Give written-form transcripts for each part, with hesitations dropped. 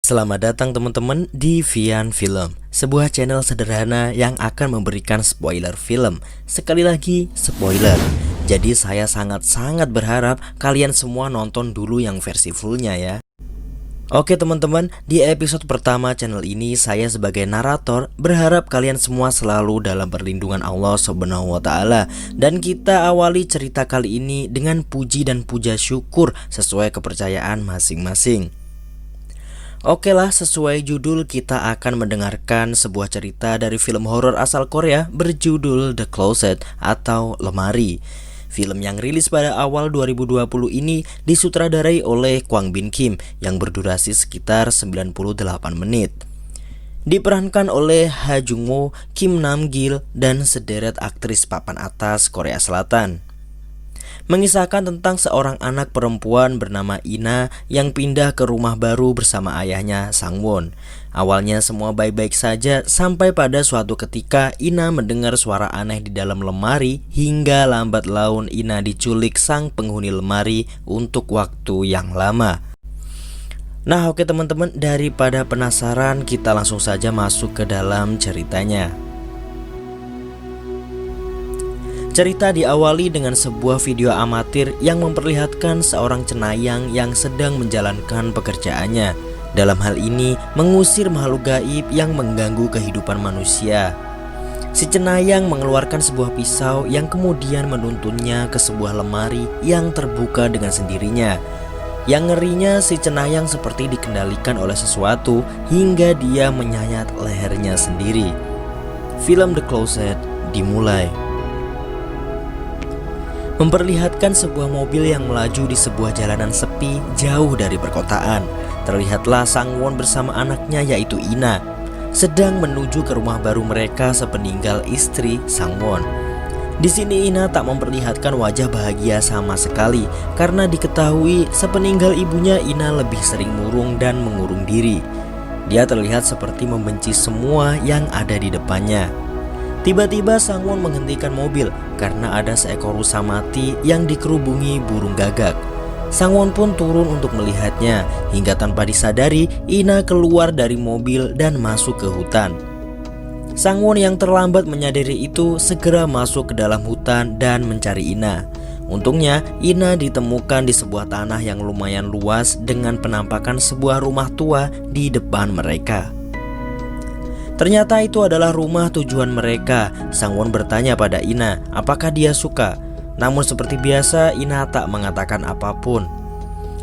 Selamat datang teman-teman di Vian Film, sebuah channel sederhana yang akan memberikan spoiler film. Sekali lagi, spoiler. Jadi saya sangat-sangat berharap kalian semua nonton dulu yang versi fullnya ya. Oke teman-teman, di episode pertama channel ini saya sebagai narator berharap kalian semua selalu dalam perlindungan Allah Subhanahu wa Ta'ala. Dan kita awali cerita kali ini dengan puji dan puja syukur sesuai kepercayaan masing-masing. Oke lah, sesuai judul kita akan mendengarkan sebuah cerita dari film horor asal Korea berjudul The Closet atau Lemari. Film yang rilis pada awal 2020 ini disutradarai oleh Kwang Bin Kim yang berdurasi sekitar 98 menit. Diperankan oleh Ha Jung Woo, Kim Nam Gil, dan sederet aktris papan atas Korea Selatan. Mengisahkan tentang seorang anak perempuan bernama Ina yang pindah ke rumah baru bersama ayahnya Sang Won. Awalnya semua baik-baik saja sampai pada suatu ketika Ina mendengar suara aneh di dalam lemari hingga lambat laun Ina diculik sang penghuni lemari untuk waktu yang lama. Nah oke teman-teman, daripada penasaran kita langsung saja masuk ke dalam ceritanya. Cerita diawali dengan sebuah video amatir yang memperlihatkan seorang cenayang yang sedang menjalankan pekerjaannya. Dalam hal ini, mengusir makhluk gaib yang mengganggu kehidupan manusia. Si cenayang mengeluarkan sebuah pisau yang kemudian menuntunnya ke sebuah lemari yang terbuka dengan sendirinya. Yang ngerinya, si cenayang seperti dikendalikan oleh sesuatu hingga dia menyayat lehernya sendiri. Film The Closet dimulai. Memperlihatkan sebuah mobil yang melaju di sebuah jalanan sepi jauh dari perkotaan. Terlihatlah Sang Won bersama anaknya yaitu Ina sedang menuju ke rumah baru mereka sepeninggal istri Sang Won. Di sini Ina tak memperlihatkan wajah bahagia sama sekali karena diketahui sepeninggal ibunya Ina lebih sering murung dan mengurung diri. Dia terlihat seperti membenci semua yang ada di depannya. Tiba-tiba Sang Won menghentikan mobil karena ada seekor rusa mati yang dikerubungi burung gagak. Sang Won pun turun untuk melihatnya hingga tanpa disadari Ina keluar dari mobil dan masuk ke hutan. Sang Won yang terlambat menyadari itu segera masuk ke dalam hutan dan mencari Ina. Untungnya Ina ditemukan di sebuah tanah yang lumayan luas dengan penampakan sebuah rumah tua di depan mereka. Ternyata itu adalah rumah tujuan mereka. Sang Won bertanya pada Ina apakah dia suka. Namun seperti biasa Ina tak mengatakan apapun.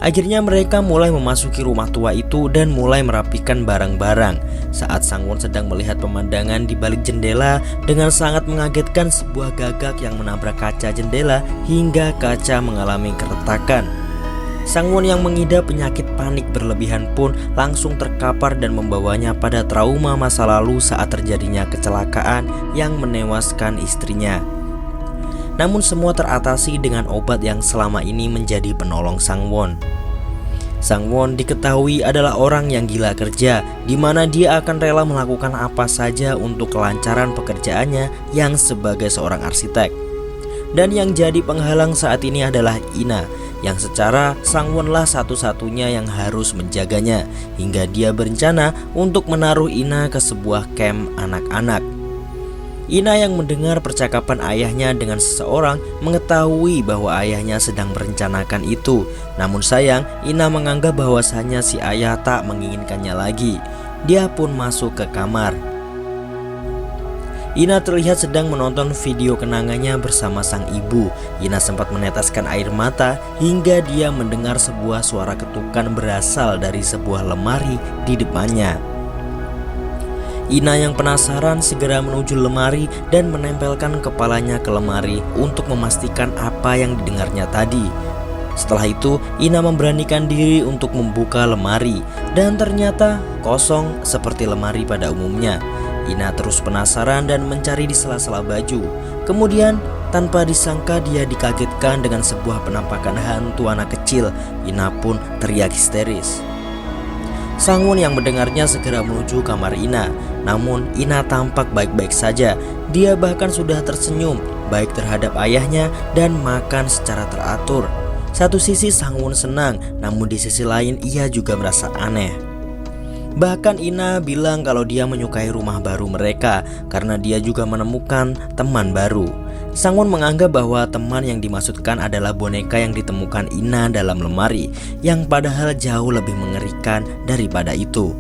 Akhirnya mereka mulai memasuki rumah tua itu dan mulai merapikan barang-barang. Saat Sang Won sedang melihat pemandangan di balik jendela, dengan sangat mengagetkan sebuah gagak yang menabrak kaca jendela hingga kaca mengalami keretakan. Sang Won yang mengidap penyakit panik berlebihan pun langsung terkapar dan membawanya pada trauma masa lalu saat terjadinya kecelakaan yang menewaskan istrinya. Namun semua teratasi dengan obat yang selama ini menjadi penolong Sang Won. Sang Won diketahui adalah orang yang gila kerja, di mana dia akan rela melakukan apa saja untuk kelancaran pekerjaannya yang sebagai seorang arsitek. Dan yang jadi penghalang saat ini adalah Ina, yang secara Sang Won lah satu-satunya yang harus menjaganya, hingga dia berencana untuk menaruh Ina ke sebuah camp anak-anak. Ina yang mendengar percakapan ayahnya dengan seseorang mengetahui bahwa ayahnya sedang merencanakan itu. Namun sayang, Ina menganggap bahwasanya si ayah tak menginginkannya lagi. Dia pun masuk ke kamar. Ina terlihat sedang menonton video kenangannya bersama sang ibu. Ina sempat menetaskan air mata hingga dia mendengar sebuah suara ketukan berasal dari sebuah lemari di depannya. Ina yang penasaran segera menuju lemari dan menempelkan kepalanya ke lemari untuk memastikan apa yang didengarnya tadi. Setelah itu Ina memberanikan diri untuk membuka lemari dan ternyata kosong seperti lemari pada umumnya. Ina terus penasaran dan mencari di sela-sela baju. Kemudian tanpa disangka dia dikagetkan dengan sebuah penampakan hantu anak kecil. Ina pun teriak histeris. Sang Won yang mendengarnya segera menuju kamar Ina. Namun Ina tampak baik-baik saja. Dia bahkan sudah tersenyum baik terhadap ayahnya dan makan secara teratur. Satu sisi Sang Won senang, namun di sisi lain ia juga merasa aneh. Bahkan Ina bilang kalau dia menyukai rumah baru mereka karena dia juga menemukan teman baru. Sangwon menganggap bahwa teman yang dimaksudkan adalah boneka yang ditemukan Ina dalam lemari, yang padahal jauh lebih mengerikan daripada itu.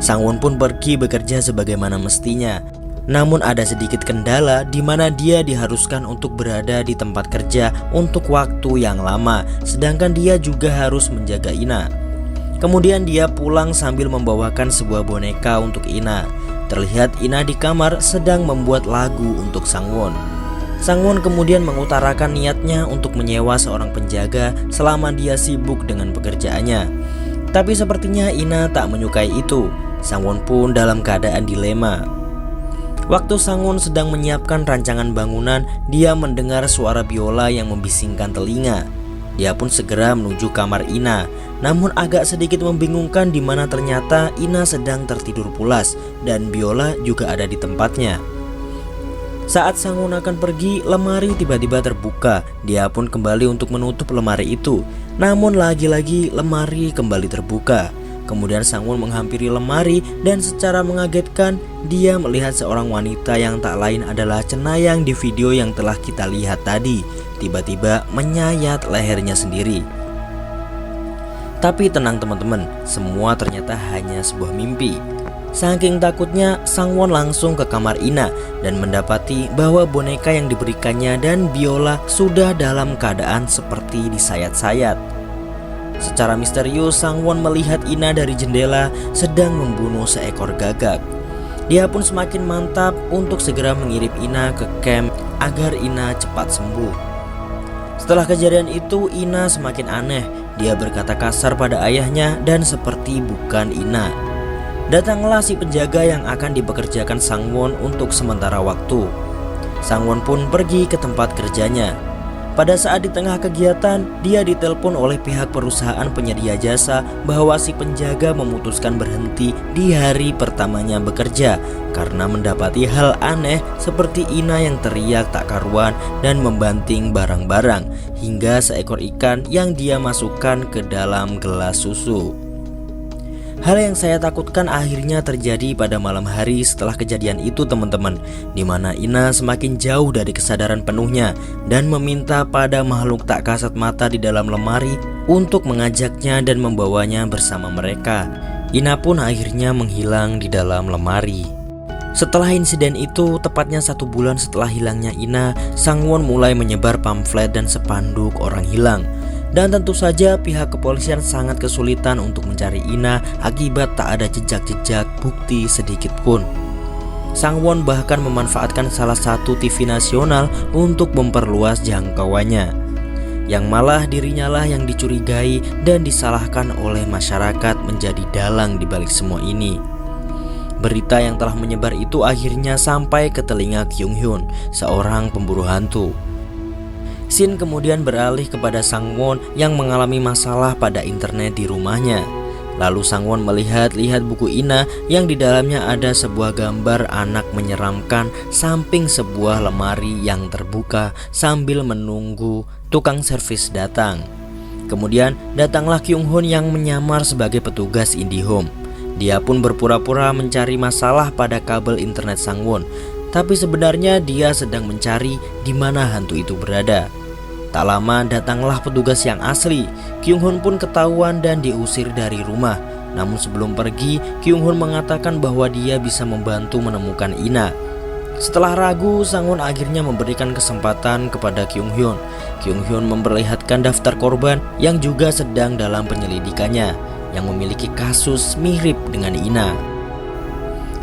Sangwon pun pergi bekerja sebagaimana mestinya. Namun ada sedikit kendala di mana dia diharuskan untuk berada di tempat kerja untuk waktu yang lama, sedangkan dia juga harus menjaga Ina. Kemudian dia pulang sambil membawakan sebuah boneka untuk Ina. Terlihat Ina di kamar sedang membuat lagu untuk Sangwon. Sangwon kemudian mengutarakan niatnya untuk menyewa seorang penjaga selama dia sibuk dengan pekerjaannya. Tapi sepertinya Ina tak menyukai itu. Sangwon pun dalam keadaan dilema. Waktu Sangwon sedang menyiapkan rancangan bangunan, dia mendengar suara biola yang membisingkan telinga. Dia pun segera menuju kamar Ina. Namun agak sedikit membingungkan di mana ternyata Ina sedang tertidur pulas dan biola juga ada di tempatnya. Saat Sangwon akan pergi, lemari tiba-tiba terbuka. Dia pun kembali untuk menutup lemari itu. Namun lagi-lagi lemari kembali terbuka. Kemudian Sangwon menghampiri lemari dan secara mengagetkan dia melihat seorang wanita yang tak lain adalah Cenayang di video yang telah kita lihat tadi. Tiba-tiba menyayat lehernya sendiri. Tapi tenang teman-teman, semua ternyata hanya sebuah mimpi. Saking takutnya, Sangwon langsung ke kamar Ina dan mendapati bahwa boneka yang diberikannya dan biola sudah dalam keadaan seperti disayat-sayat. Secara misterius, Sangwon melihat Ina dari jendela sedang membunuh seekor gagak. Dia pun semakin mantap untuk segera mengirim Ina ke camp agar Ina cepat sembuh. Setelah kejadian itu, Ina semakin aneh. Dia berkata kasar pada ayahnya dan seperti bukan Ina. Datanglah si penjaga yang akan dipekerjakan Sangwon untuk sementara waktu. Sangwon pun pergi ke tempat kerjanya. Pada saat di tengah kegiatan, dia ditelepon oleh pihak perusahaan penyedia jasa bahwa si penjaga memutuskan berhenti di hari pertamanya bekerja karena mendapati hal aneh seperti Ina yang teriak tak karuan dan membanting barang-barang hingga seekor ikan yang dia masukkan ke dalam gelas susu. Hal yang saya takutkan akhirnya terjadi pada malam hari setelah kejadian itu teman-teman, di mana Ina semakin jauh dari kesadaran penuhnya dan meminta pada makhluk tak kasat mata di dalam lemari untuk mengajaknya dan membawanya bersama mereka. Ina pun akhirnya menghilang di dalam lemari. Setelah insiden itu, tepatnya 1 bulan setelah hilangnya Ina, Sangwon mulai menyebar pamflet dan spanduk orang hilang. Dan tentu saja pihak kepolisian sangat kesulitan untuk mencari Ina akibat tak ada jejak-jejak bukti sedikit pun. Sangwon bahkan memanfaatkan salah satu TV nasional untuk memperluas jangkauannya, yang malah dirinya lah yang dicurigai dan disalahkan oleh masyarakat menjadi dalang di balik semua ini. Berita yang telah menyebar itu akhirnya sampai ke telinga Kyung Hyun, seorang pemburu hantu. Scene kemudian beralih kepada Sangwon yang mengalami masalah pada internet di rumahnya. Lalu Sangwon melihat buku Ina yang di dalamnya ada sebuah gambar anak menyeramkan samping sebuah lemari yang terbuka sambil menunggu tukang servis datang. Kemudian datanglah Kyung Hoon yang menyamar sebagai petugas IndiHome. Dia pun berpura-pura mencari masalah pada kabel internet Sangwon, tapi sebenarnya dia sedang mencari di mana hantu itu berada. Tak lama datanglah petugas yang asli. Kyung Hoon pun ketahuan dan diusir dari rumah. Namun sebelum pergi, Kyung Hoon mengatakan bahwa dia bisa membantu menemukan Ina. Setelah ragu, Sangwon akhirnya memberikan kesempatan kepada Kyung Hyun. Kyung Hyun memperlihatkan daftar korban yang juga sedang dalam penyelidikannya, yang memiliki kasus mirip dengan Ina.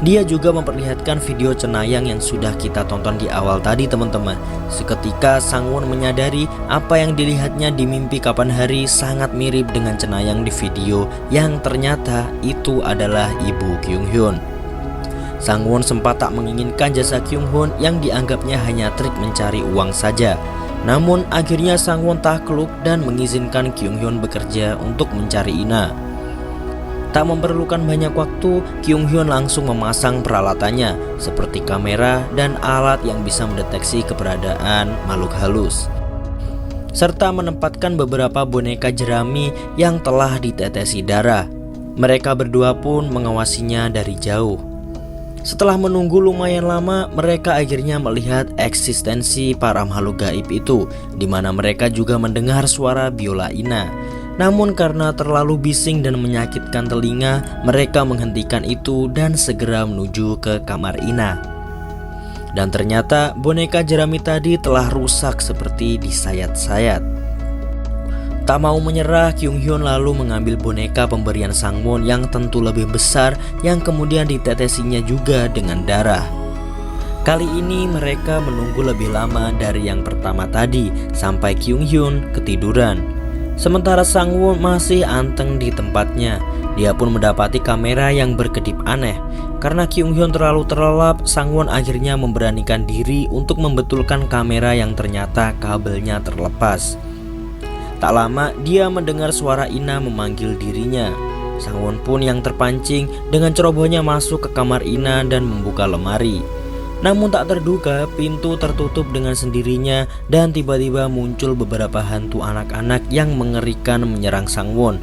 Dia juga memperlihatkan video Cenayang yang sudah kita tonton di awal tadi teman-teman. Seketika Sangwon menyadari apa yang dilihatnya di mimpi kapan hari sangat mirip dengan Cenayang di video, yang ternyata itu adalah ibu Kyung Hyun. Sangwon sempat tak menginginkan jasa Kyung Hoon yang dianggapnya hanya trik mencari uang saja. Namun akhirnya Sangwon takluk dan mengizinkan Kyung Hyun bekerja untuk mencari Ina. Tak memerlukan banyak waktu, Kyung Hyun langsung memasang peralatannya seperti kamera dan alat yang bisa mendeteksi keberadaan makhluk halus, serta menempatkan beberapa boneka jerami yang telah ditetesi darah. Mereka berdua pun mengawasinya dari jauh. Setelah menunggu lumayan lama, mereka akhirnya melihat eksistensi para makhluk gaib itu, di mana mereka juga mendengar suara biola Ina. Namun karena terlalu bising dan menyakitkan telinga, mereka menghentikan itu dan segera menuju ke kamar Ina. Dan ternyata boneka jerami tadi telah rusak seperti disayat-sayat. Tak mau menyerah, Kyung Hyun lalu mengambil boneka pemberian Sangwon yang tentu lebih besar, yang kemudian ditetesinya juga dengan darah. Kali ini mereka menunggu lebih lama dari yang pertama tadi, sampai Kyung Hyun ketiduran. Sementara Sangwon masih anteng di tempatnya. Dia pun mendapati kamera yang berkedip aneh. Karena Kyung Hyun terlalu terlelap, Sangwon akhirnya memberanikan diri untuk membetulkan kamera yang ternyata kabelnya terlepas. Tak lama dia mendengar suara Ina memanggil dirinya. Sangwon pun yang terpancing dengan cerobohnya masuk ke kamar Ina dan membuka lemari. Namun tak terduga pintu tertutup dengan sendirinya dan tiba-tiba muncul beberapa hantu anak-anak yang mengerikan menyerang Sangwon.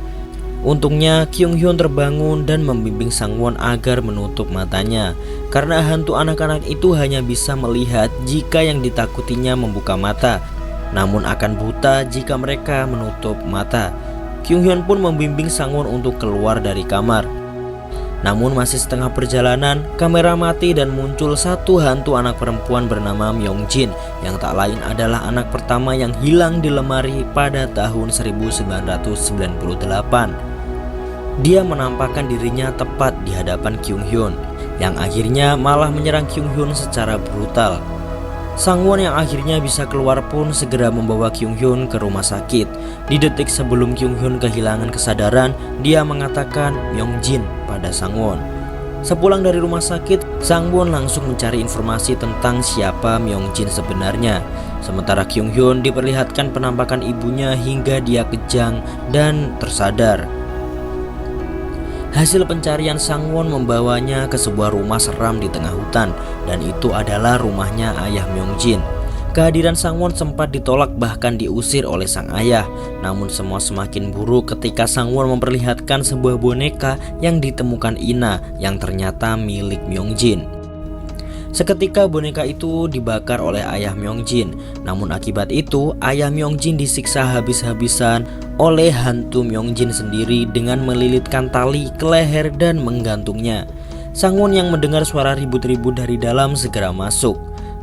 Untungnya Kyung Hyun terbangun dan membimbing Sangwon agar menutup matanya, karena hantu anak-anak itu hanya bisa melihat jika yang ditakutinya membuka mata, namun akan buta jika mereka menutup mata. Kyung Hyun pun membimbing Sangwon untuk keluar dari kamar. Namun masih setengah perjalanan, kamera mati dan muncul satu hantu anak perempuan bernama Myongjin, yang tak lain adalah anak pertama yang hilang di lemari pada tahun 1998. Dia menampakkan dirinya tepat di hadapan Kyung Hyun, yang akhirnya malah menyerang Kyung Hyun secara brutal. Sangwon yang akhirnya bisa keluar pun segera membawa Kyung Hyun ke rumah sakit. Di detik sebelum Kyung Hyun kehilangan kesadaran, dia mengatakan Myongjin pada Sangwon. Sepulang dari rumah sakit, Sangwon langsung mencari informasi tentang siapa Myongjin sebenarnya. Sementara Kyung Hyun diperlihatkan penampakan ibunya hingga dia kejang dan tersadar. Hasil pencarian Sangwon membawanya ke sebuah rumah seram di tengah hutan, dan itu adalah rumahnya ayah Myongjin. Kehadiran Sangwon sempat ditolak bahkan diusir oleh sang ayah. Namun semua semakin buruk ketika Sangwon memperlihatkan sebuah boneka yang ditemukan Ina yang ternyata milik Myongjin. Seketika boneka itu dibakar oleh ayah Myongjin. Namun akibat itu ayah Myongjin disiksa habis-habisan oleh hantu Myongjin sendiri dengan melilitkan tali ke leher dan menggantungnya. Sangwon yang mendengar suara ribut-ribut dari dalam segera masuk.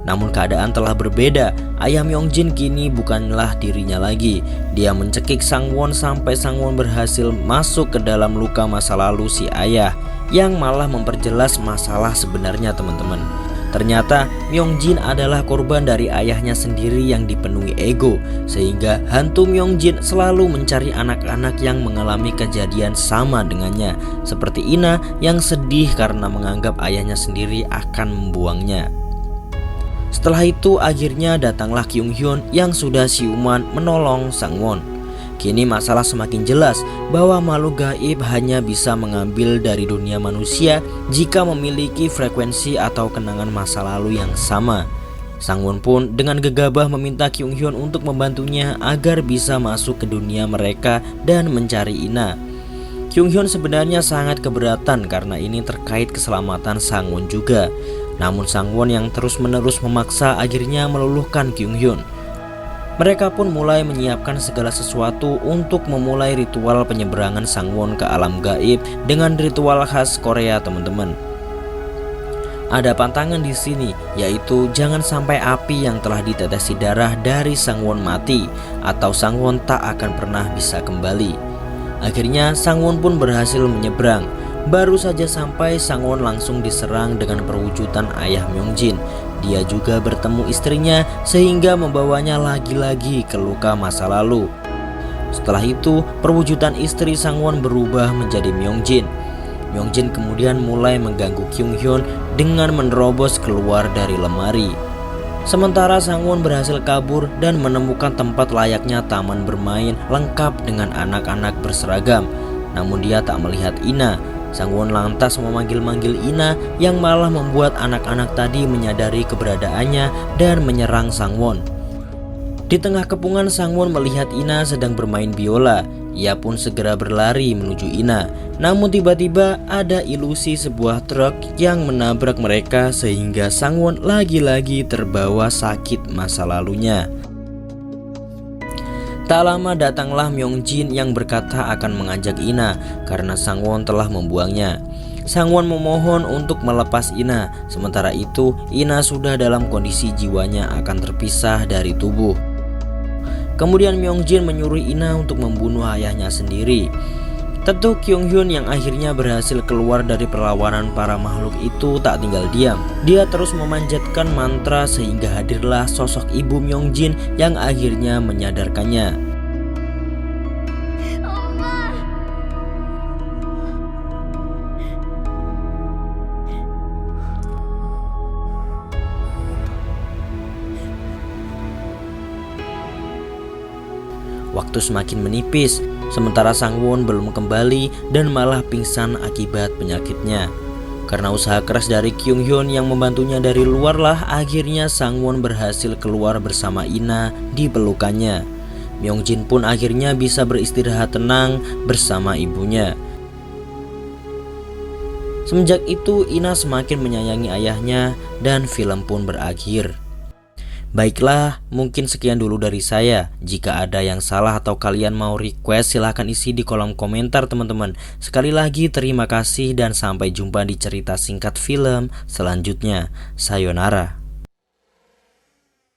Namun keadaan telah berbeda. Ayah Myongjin kini bukanlah dirinya lagi. Dia mencekik Sangwon sampai Sangwon berhasil masuk ke dalam luka masa lalu si ayah, yang malah memperjelas masalah sebenarnya, teman-teman. Ternyata Myongjin adalah korban dari ayahnya sendiri yang dipenuhi ego, sehingga hantu Myongjin selalu mencari anak-anak yang mengalami kejadian sama dengannya, seperti Ina yang sedih karena menganggap ayahnya sendiri akan membuangnya. Setelah itu akhirnya datanglah Kyung Hyun yang sudah siuman menolong Sangwon. Kini masalah semakin jelas bahwa makhluk gaib hanya bisa mengambil dari dunia manusia jika memiliki frekuensi atau kenangan masa lalu yang sama. Sangwon pun dengan gegabah meminta Kyung Hyun untuk membantunya agar bisa masuk ke dunia mereka dan mencari Ina. Kyung Hyun sebenarnya sangat keberatan karena ini terkait keselamatan Sangwon juga. Namun Sangwon yang terus-menerus memaksa akhirnya meluluhkan Kyung Hyun. Mereka pun mulai menyiapkan segala sesuatu untuk memulai ritual penyeberangan Sangwon ke alam gaib dengan ritual khas Korea, teman-teman. Ada pantangan di sini, yaitu jangan sampai api yang telah ditetesi darah dari Sangwon mati, atau Sangwon tak akan pernah bisa kembali. Akhirnya Sangwon pun berhasil menyeberang. Baru saja sampai, Sangwon langsung diserang dengan perwujudan ayah Myongjin. Dia juga bertemu istrinya sehingga membawanya lagi-lagi ke luka masa lalu. Setelah itu, perwujudan istri Sangwon berubah menjadi Myongjin. Myongjin kemudian mulai mengganggu Kyung Hyun dengan menerobos keluar dari lemari. Sementara Sangwon berhasil kabur dan menemukan tempat layaknya taman bermain lengkap dengan anak-anak berseragam. Namun dia tak melihat Ina. Sangwon lantas memanggil-manggil Ina yang malah membuat anak-anak tadi menyadari keberadaannya dan menyerang Sangwon. Di tengah kepungan Sangwon melihat Ina sedang bermain biola. Ia pun segera berlari menuju Ina. Namun tiba-tiba ada ilusi sebuah truk yang menabrak mereka sehingga Sangwon lagi-lagi terbawa sakit masa lalunya. Tak lama datanglah Myongjin yang berkata akan mengajak Ina karena Sangwon telah membuangnya. Sangwon memohon untuk melepas Ina, sementara itu Ina sudah dalam kondisi jiwanya akan terpisah dari tubuh. Kemudian Myongjin menyuruh Ina untuk membunuh ayahnya sendiri. Tentu Kyunghyun yang akhirnya berhasil keluar dari perlawanan para makhluk itu tak tinggal diam. Dia terus memanjatkan mantra sehingga hadirlah sosok ibu Myongjin yang akhirnya menyadarkannya. Waktu semakin menipis, sementara Sangwon belum kembali dan malah pingsan akibat penyakitnya. Karena usaha keras dari Kyunghyun yang membantunya dari luar lah, akhirnya Sangwon berhasil keluar bersama Ina di pelukannya. Myongjin pun akhirnya bisa beristirahat tenang bersama ibunya. Semenjak itu Ina semakin menyayangi ayahnya dan film pun berakhir. Baiklah, mungkin sekian dulu dari saya. Jika ada yang salah atau kalian mau request, silahkan isi di kolom komentar teman-teman. Sekali lagi terima kasih dan sampai jumpa di cerita singkat film selanjutnya. Sayonara.